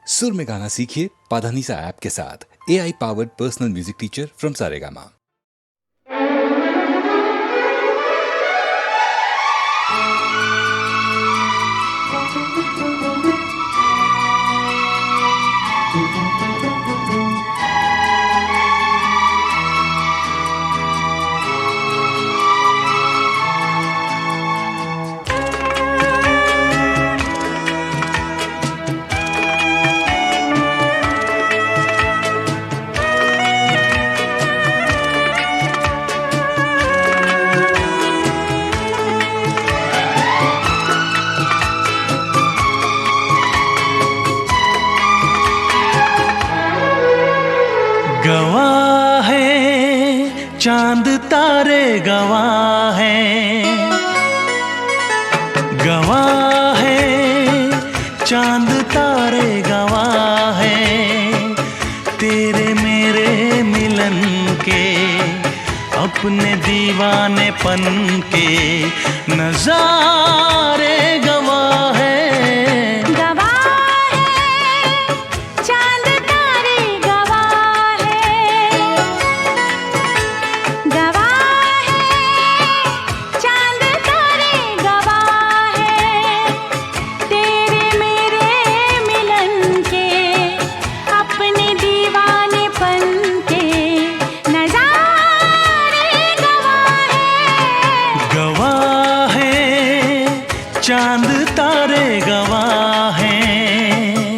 सुर में गाना सीखिए पाधानीसा ऐप के साथ। AI powered personal music teacher from Saregama. गवाह है चांद तारे, गवाह है, गवाह है चांद तारे, गवाह है तेरे मेरे मिलन के, अपने दीवानेपन के नजारे गवाह है। चांद तारे गवाह हैं।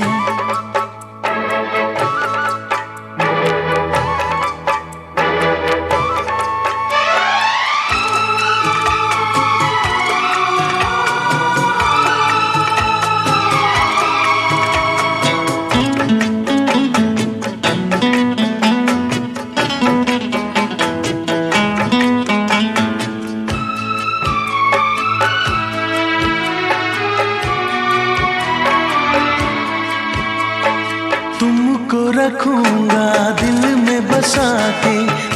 तुमको रखूंगा दिल में बसा के,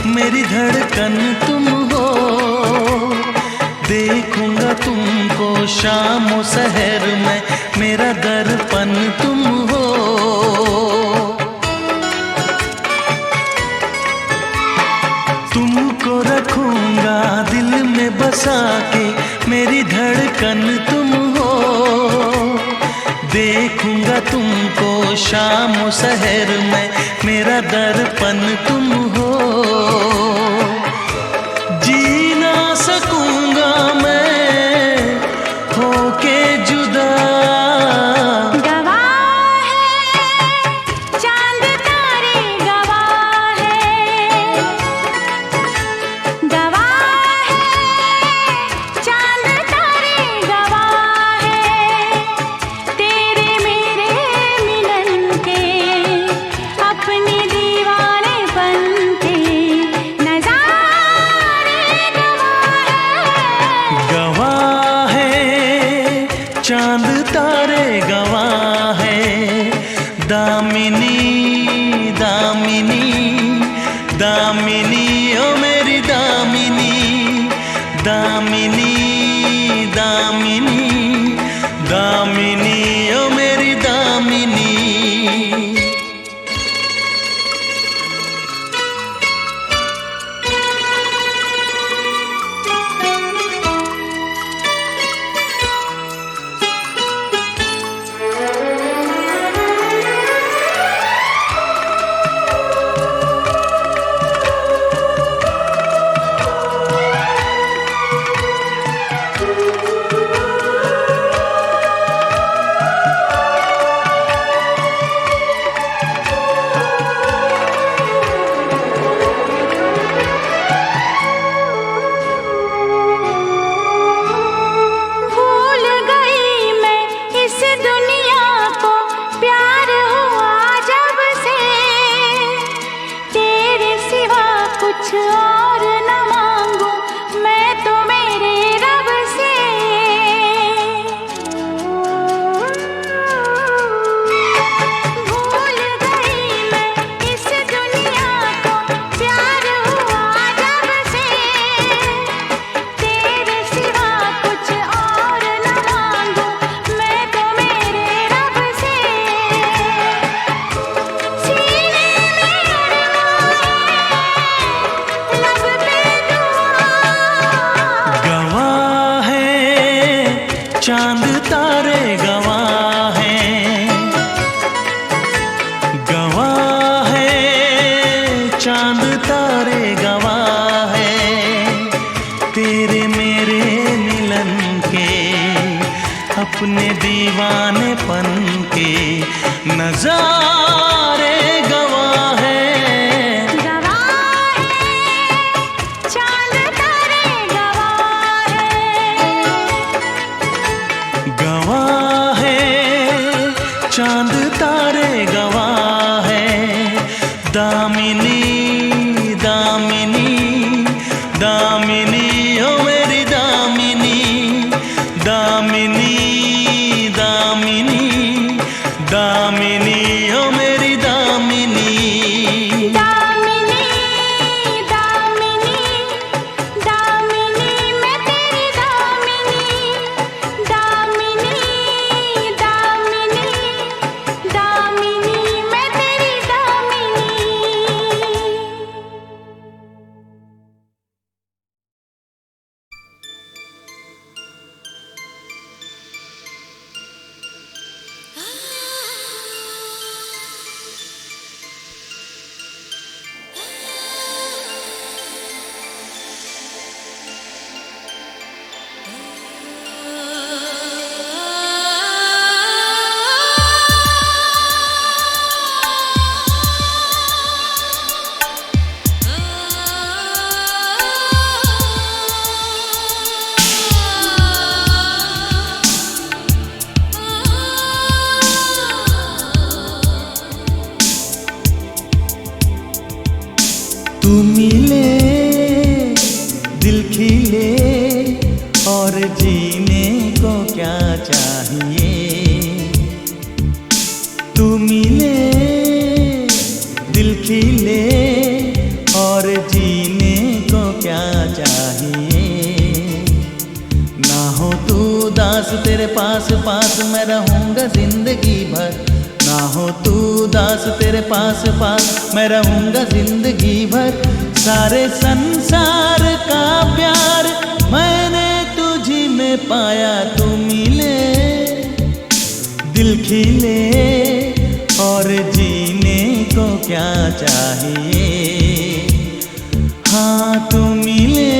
मेरी धड़कन तुम हो, देखूंगा तुमको शाम और सहर में, मेरा दर्पण तुम हो। तुमको रखूंगा दिल में बसा के, मेरी धड़कन तुम हो, देखूंगा तुमको शाम शहर में, मेरा दर्पण तुम हो। जी ना सकूंगा मैं होके जुदा, गवाह है चांद तारे, गवाह है, गवाह है चांद तारे, गवाह है तेरे मेरे मिलन के, अपने दीवानेपन के नजारे गवाह है चांद तारे, गवाह है दामिनी, दामिनी, दामिनी ओ मेरी दामिनी, दामिनी, दामिनी, दामिनी ओ मेरी दामिनी। नजारे गवाह है, गवाह है चांद तारे गवाह है चांद तारे गवाह है। दामिनी दामिनी दामिनी ओ मेरी दामिनी, दामिनी दामिनी दामिनी ओ मेरी दामिनी। दामिनी दामिनी दामिनी मैं तेरी दामिनी, दामिनी दामिनी दामिनी मैं तेरी दामिनी। तू मिले दिल खिले और जीने को क्या चाहिए। तू मिले दिल खिले और जीने को क्या चाहिए। ना हो तू दास तेरे पास पास मैं रहूँगा जिंदगी भर, ना हो तू दास तेरे पास पास मैं रहूँगा जिंदगी भर। सारे संसार का प्यार मैंने तुझी में पाया। तू मिले दिल खिले और जीने को क्या चाहिए। हाँ तू मिले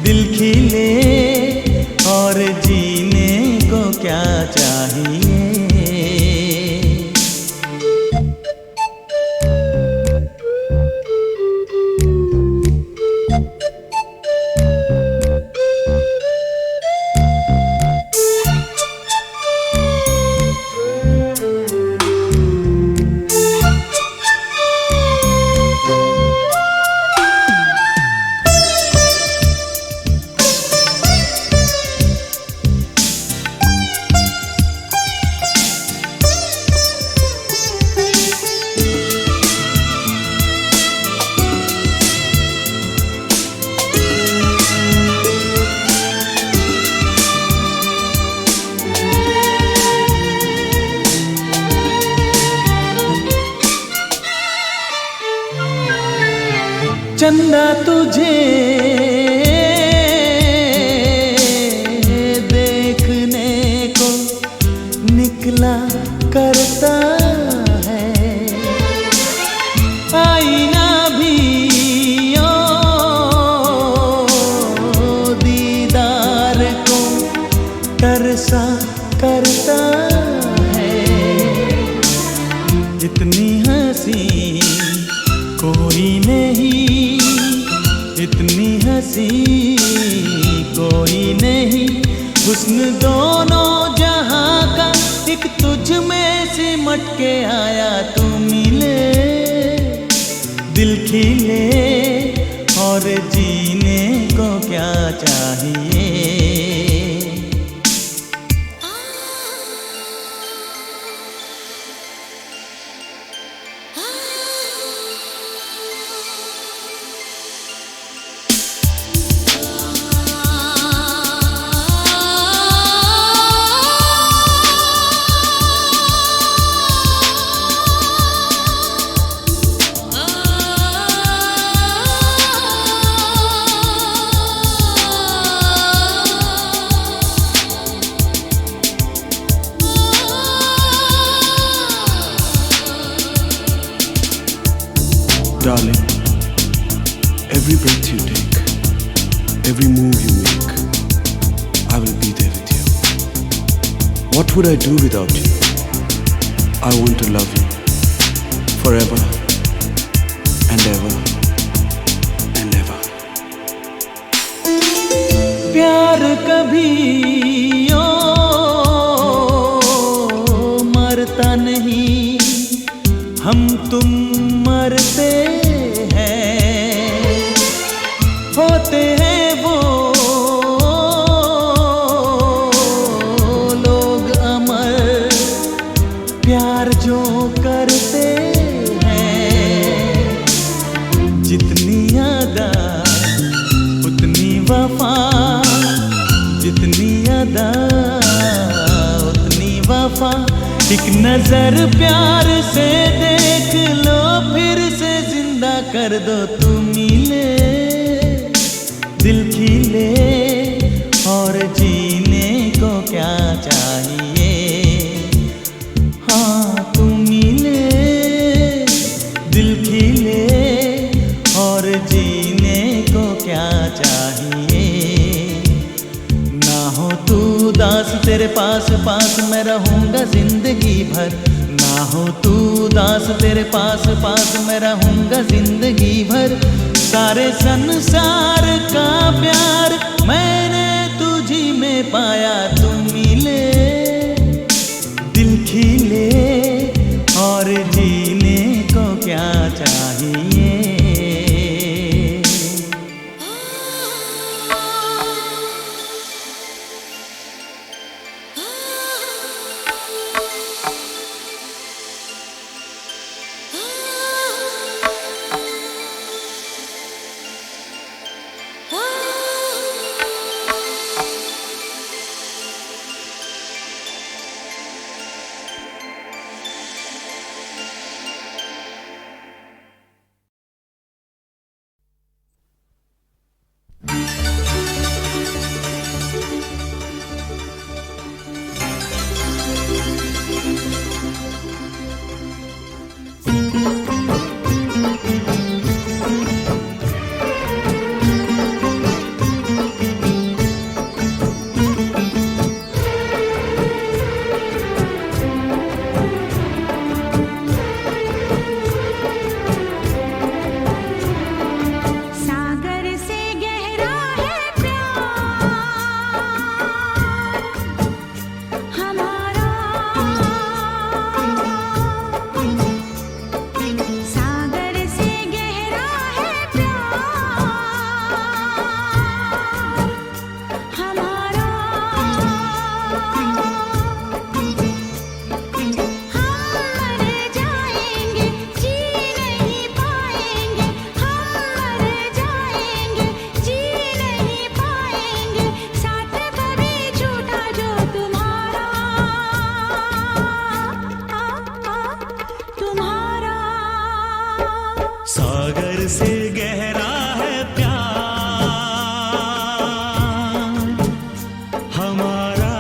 दिल खिले और जीने को क्या चाहिए। चंदा तुझे देखने को निकला करता है। आईना भी ओ दीदार को तरसा करता है। इतनी हंसी कोई नहीं, इतनी हंसी कोई नहीं। हुस्न दोनों जहां का एक तुझ में सिमट के आया। तू मिले दिल खिले और जीने को क्या चाहिए। Darling, every breath you take, every move you make, I will be there with you. What would I do without you? I want to love you forever and ever and ever. प्यार कभी ओ मरता नहीं, हम तुम मरते हैं, होते हैं वो लोग अमर, प्यार जो करते हैं। जितनी अदा उतनी वफा, जितनी अदा उतनी वफा। एक नजर प्यार से देख लो, फिर से जिंदा कर दो। तू मिले दिल खिले, और जीने को क्या चाहिए। हाँ तू मिले दिल खिले, और जीने को क्या चाहिए। ना हो तू दास तेरे पास पास मैं रहूंगा जिंदगी भर। ना हो तू दास तेरे पास पास मैं रहूंगा जिंदगी भर। सारे संसार का प्यार मैंने तुझी में पाया। तू मिले दिल खिले, और जीने को क्या चाहिए। सागर से गहरा है प्यार हमारा,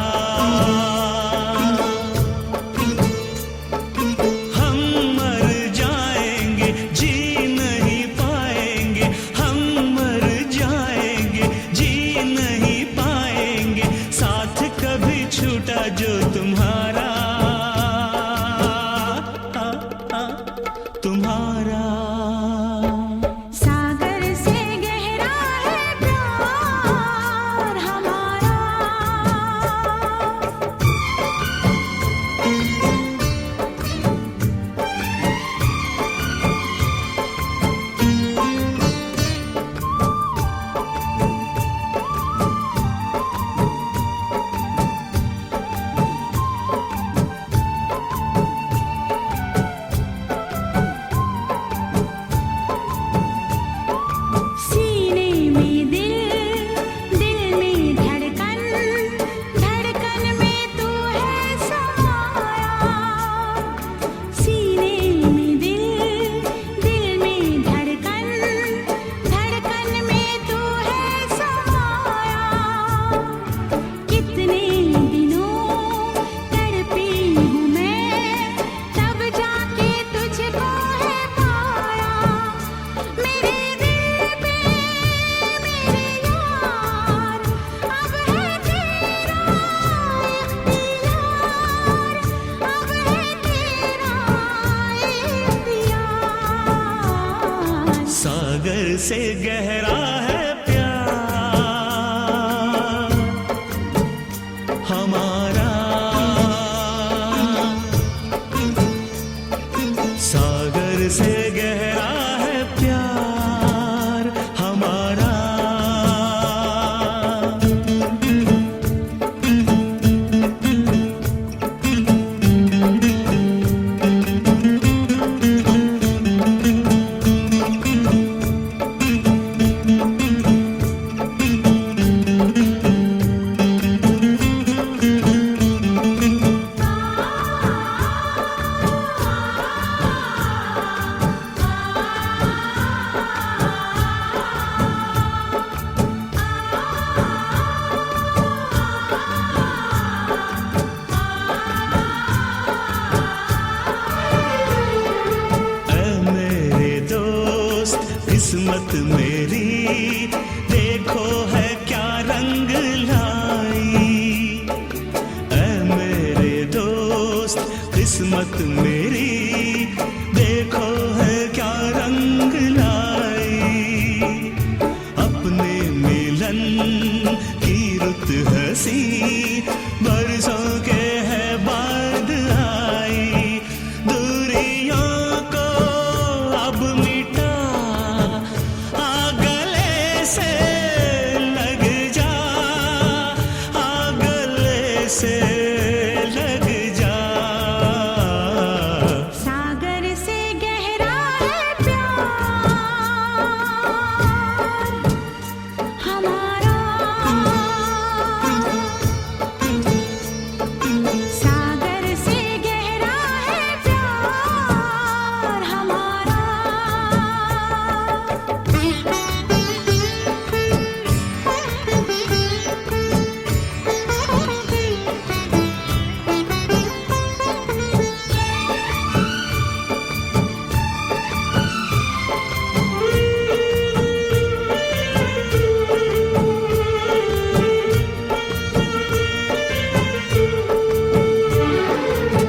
हम मर जाएंगे जी नहीं पाएंगे, हम मर जाएंगे जी नहीं पाएंगे, साथ कभी छूटा जो तुम्हारा तुम्हारा। सागर से गहरा है प्यार हमारा, सागर से गहरा है प्यार हमारा। किस्मत मेरी देखो है क्या रंग लाई, ऐ मेरे दोस्त किस्मत मेरी देखो है क्या रंग लाई। अपने मिलन की रुत हंसी बरसों के है बाद आई, दूरियों को अब मिटा से लग जा। सागर से गहरा है प्यार हमारा, सागर से गहरा है प्यार हमारा।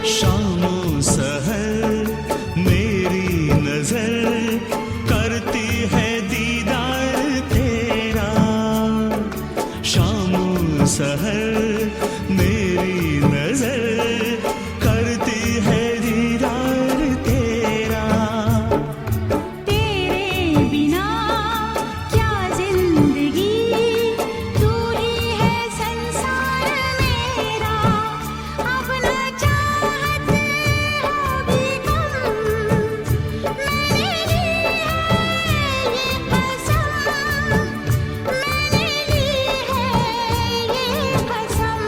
शामों सहर मेरी नजर करती है दीदार तेरा, शामों सहर मेरी नजर करती है दीदार तेरा। तेरे बिना क्या जिंदगी, तू ही है संसार मेरा। अब न चाहत होगी कम, मैंने ली है ये कसम, मैंने ली है ये कसम।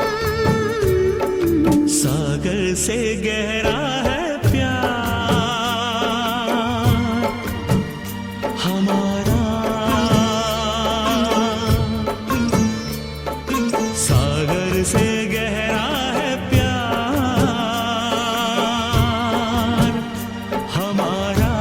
सागर से गहरा है प्यार हमारा, सागर से गहरा है प्यार हमारा।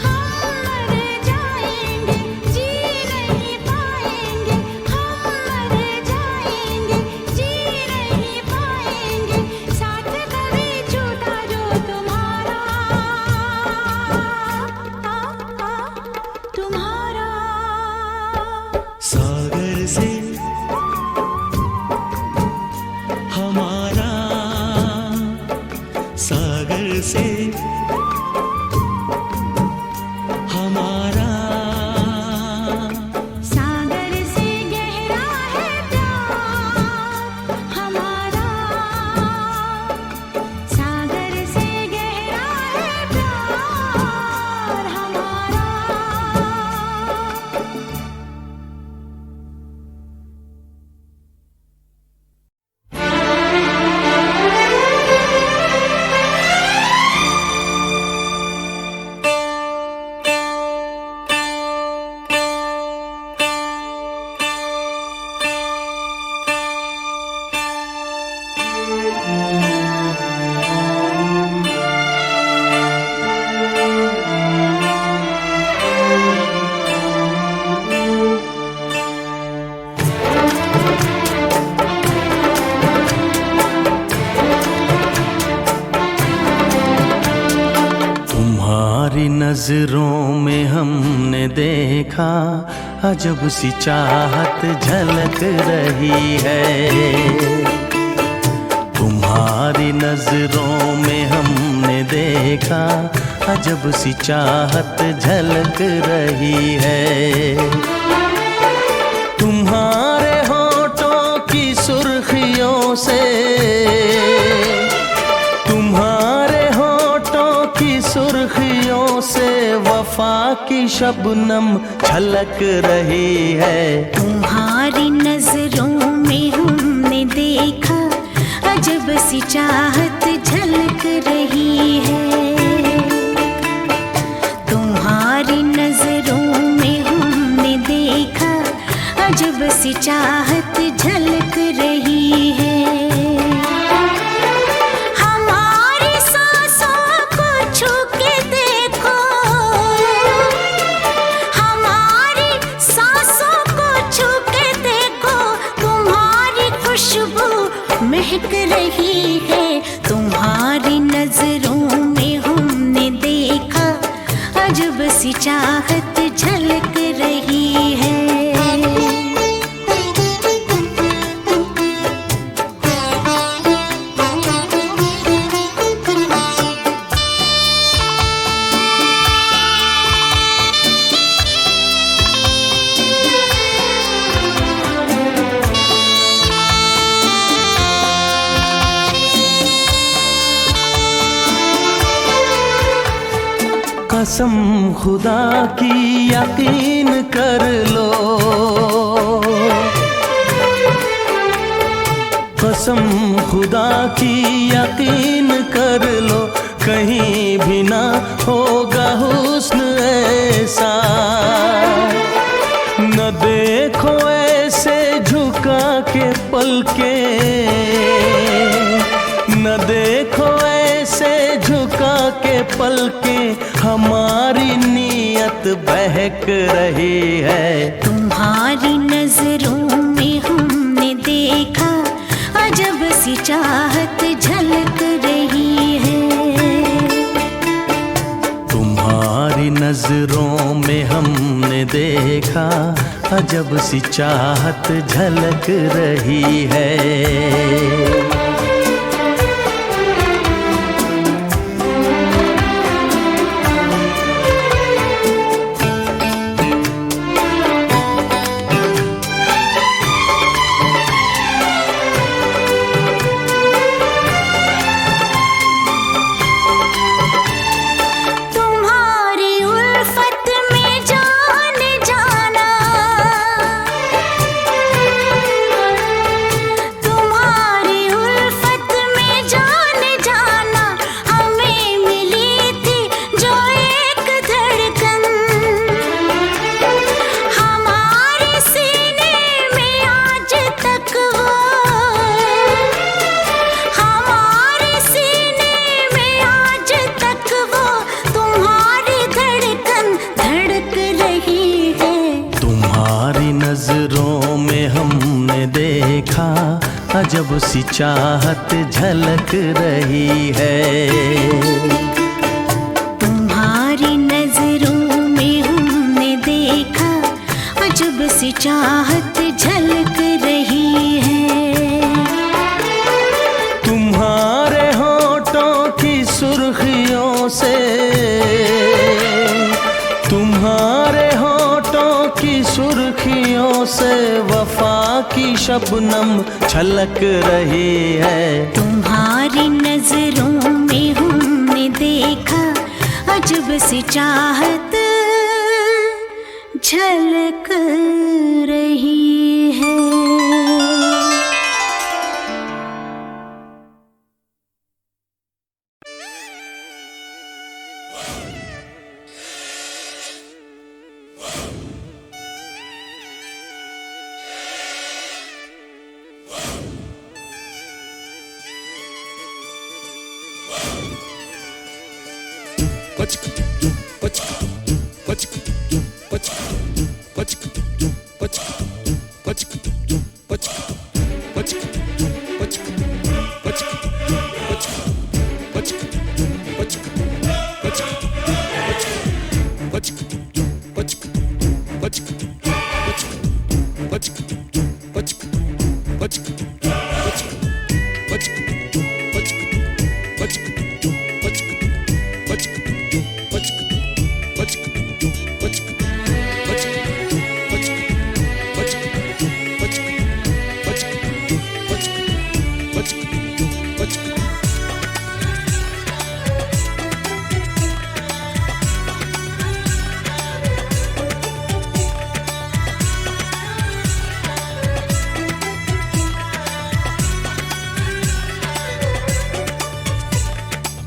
मर जाएंगे जी नहीं पाएंगे, हम मर जाएंगे जी नहीं पाएंगे, साथ कभी छूटा जो तुम्हारा, तुम्हारा। सागर से हमारा, सागर से हमारा। सागर से गहरा है प्यार हमारा, सागर से गहरा है प्यार हमारा। नजरों में हमने देखा अजब सी चाहत झलक रही है। तुम्हारी नजरों में हमने देखा अजब सी चाहत झलक रही है। तुम्हारे होठों की सुर्खियों से, तुम्हारे होठों की सुर्खियों से वफा की शबनम छलक रही है। तुम्हारी नजरों में हमने देखा अजब सी चाहत झलक रही है। तुम्हारी नजरों में हमने देखा अजब सी चाहत झलक रही है। हमारी सांसों को छू के देखो, हमारी सांसों को छू के देखो, तुम्हारी खुशबू महक रही है। तुम्हारी नजरों में हमने देखा अजब सी चाहत झलक रही है। कसम खुदा की यकीन कर लो, कसम खुदा की यकीन कर लो, कहीं भी ना होगा हुस्न ऐसा। न देखो ऐसे झुका के पलके, न देखो ऐसे झुका के पलके, हमारी नीयत बहक रही है। तुम्हारी नजरों में हमने देखा अजब सी चाहत झलक रही है। तुम्हारी नजरों में हमने देखा अजब सी चाहत झलक रही है। नजरों में हमने देखा अजब सी चाहत झलक रही है। तुम्हारी नजरों में हमने देखा अजब सी चाहत झलक रही है। तुम्हारे होठों की सुर्खियों से, तुम्हारे होठों की सुर्खियों से वफा की शबनम छलक रही है। तुम्हारी नजरों में हमने देखा अजब सी चाहत झलक रही है।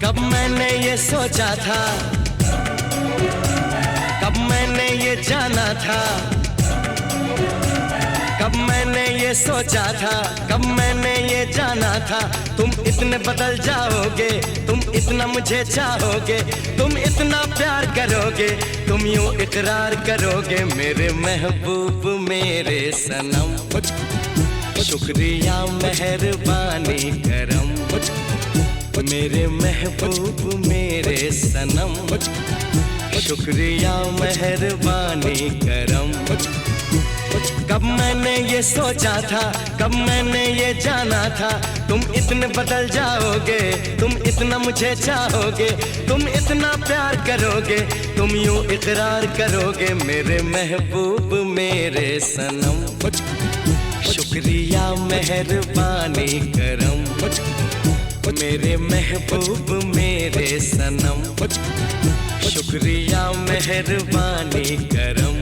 कब मैंने ये सोचा था, कब मैंने ये जाना था, कब मैंने ये सोचा था, कब मैंने ये जाना था, तुम इतने बदल जाओगे, तुम इतना मुझे चाहोगे, तुम इतना प्यार करोगे, तुम यूं इकरार करोगे मेरे महबूब मेरे सनम। शुक्रिया मेहरबानी करम मेरे महबूब मेरे सनम। शुक्रिया मेहरबानी करम। कब मैंने ये सोचा था, कब मैंने ये जाना था, तुम इतने बदल जाओगे, तुम इतना मुझे चाहोगे, तुम इतना प्यार करोगे, तुम यूं इकरार करोगे मेरे महबूब मेरे सनम। शुक्रिया मेहरबानी करम मेरे महबूब मेरे सनम। शुक्रिया मेहरबानी करम।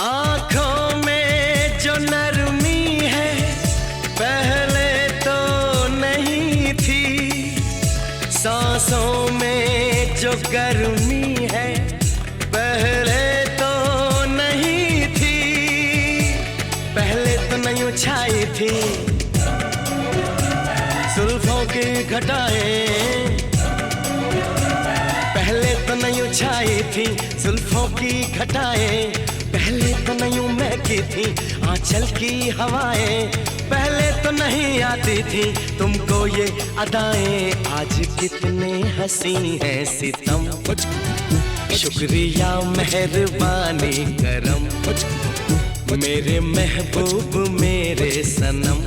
आँखों में जो नरमी है पहले तो नहीं थी, सांसों में जो गर्मी है पहले तो नहीं थी, पहले तो नहीं छाई थी जुल्फों की घटाएं, पहले तो नहीं छाई थी जुल्फों की घटाएं, पहले तो नहीं महकी थी आंचल की हवाएं, पहले तो नहीं आती थी तुमको ये अदाएं, आज कितने हंसी हैं सितम। शुक्रिया मेहरबानी करम मेरे महबूब मेरे सनम।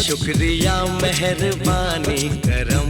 शुक्रिया मेहरबानी करम।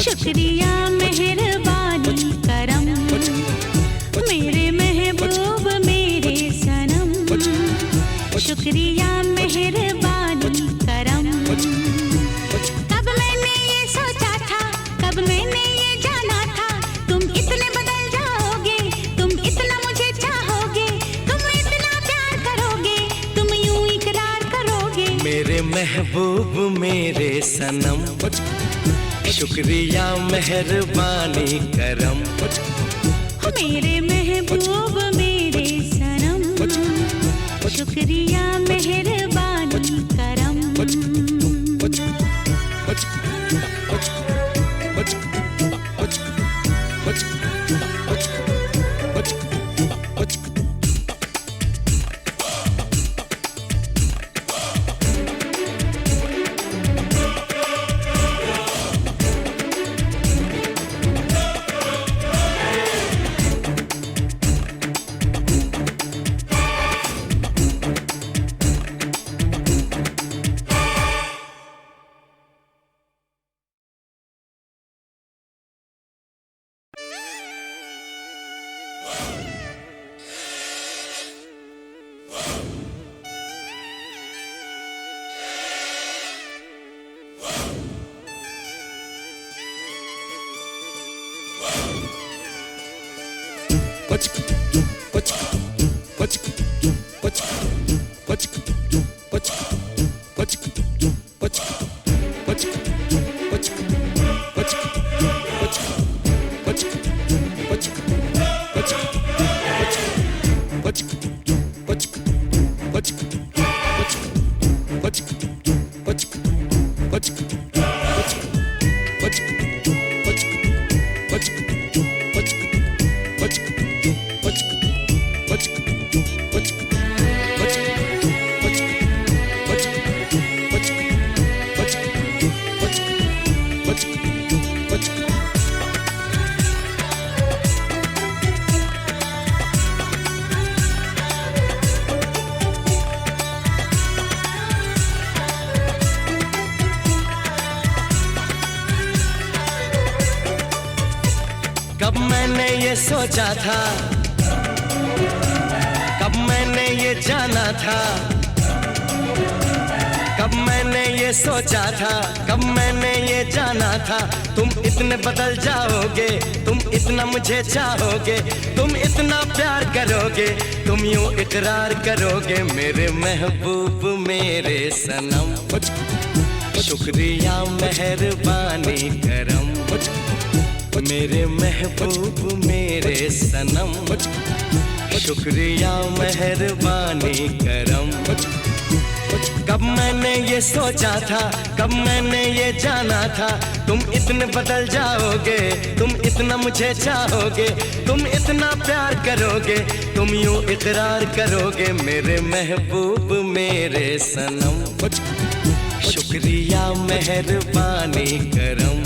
शुक्रिया मेहरबानी करम मेरे महबूब मेरे सनम। शुक्रिया मेहरबानी करम। कब मैंने ये सोचा था, महबूब मेरे सनम, शुक्रिया मेहरबानी करम। मेरे महबूब मेरे सनम, शुक्रिया मेहरबानी करम। कब मैंने ये सोचा था, कब मैंने ये जाना था, कब मैंने ये सोचा था, कब मैंने ये जाना था। तुम इतने बदल जाओगे, तुम इतना मुझे चाहोगे, तुम इतना प्यार करोगे, तुम यूं इकरार करोगे। मेरे महबूब मेरे सनम, शुक्रिया मेहरबानी करम। मेरे महबूब मेरे सनम, शुक्रिया मेहरबानी करम। कब मैंने ये सोचा था, कब मैंने ये जाना था, तुम इतने बदल जाओगे, तुम इतना मुझे चाहोगे, तुम इतना प्यार करोगे, तुम यूं इकरार करोगे। मेरे महबूब मेरे सनम, शुक्रिया मेहरबानी करम।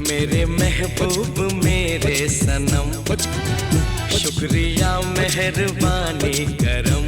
मेरे महबूब मेरे सनम, शुक्रिया मेहरबानी करम।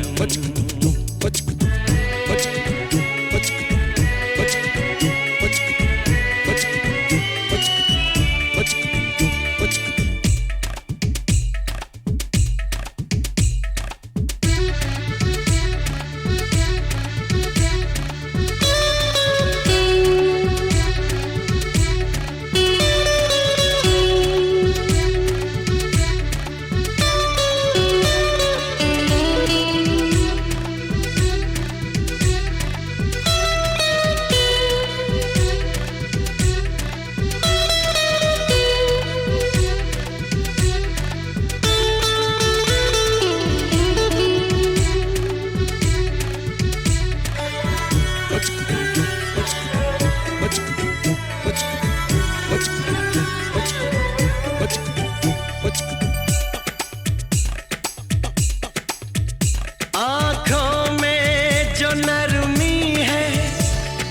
आँखों में जो नरमी है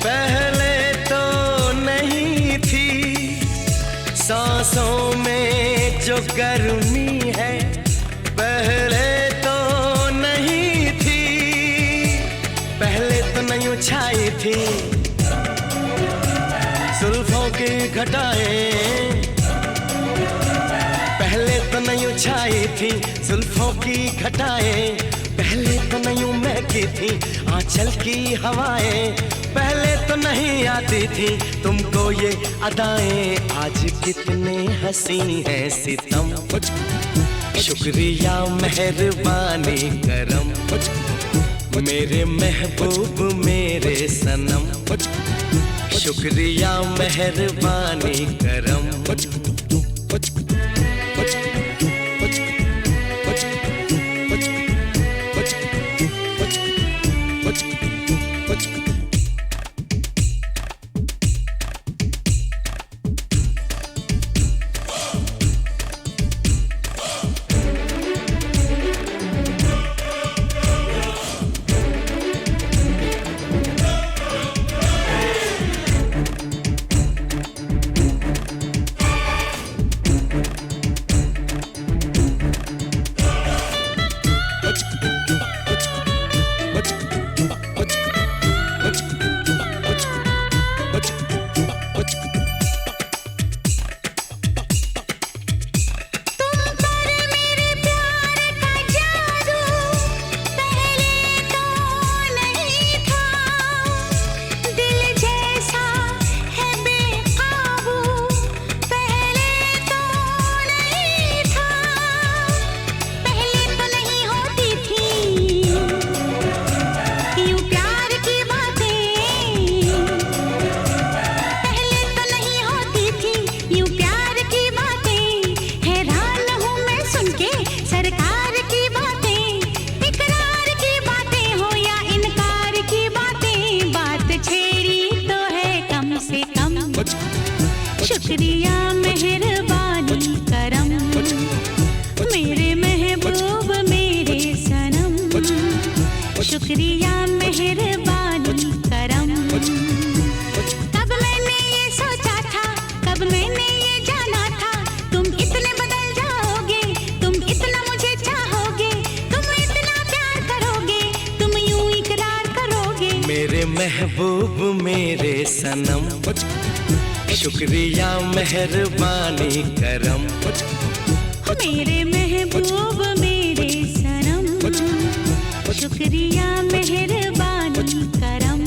पहले तो नहीं थी, सांसों में जो गर्मी है पहले तो नहीं थी। पहले तो नहीं छाई थी जुल्फों की घटाएं, पहले तो नहीं छाई थी जुल्फों की घटाएं। पहले तो नहीं महकी थी आंचल की हवाएं, पहले तो नहीं आती थी तुमको ये अदाएं। आज कितने हंसी हैं सितम, शुक्रिया मेहरबानी करम। मेरे महबूब मेरे सनम, शुक्रिया मेहरबानी करम। शुक्रिया मेहरबानी करम, मेरे महबूब मेरे सनम, शुक्रिया मेहरबानी करम। कब मैंने ये सोचा था, कब मैंने ये जाना था, तुम इतने बदल जाओगे, तुम इतना मुझे चाहोगे, तुम इतना प्यार करोगे, तुम यूं इकरार करोगे। मेरे महबूब मेरे सनम, शुक्रिया मेहरबानी करम। मेरे महबूब मेरे सनम, शुक्रिया मेहरबानी करम।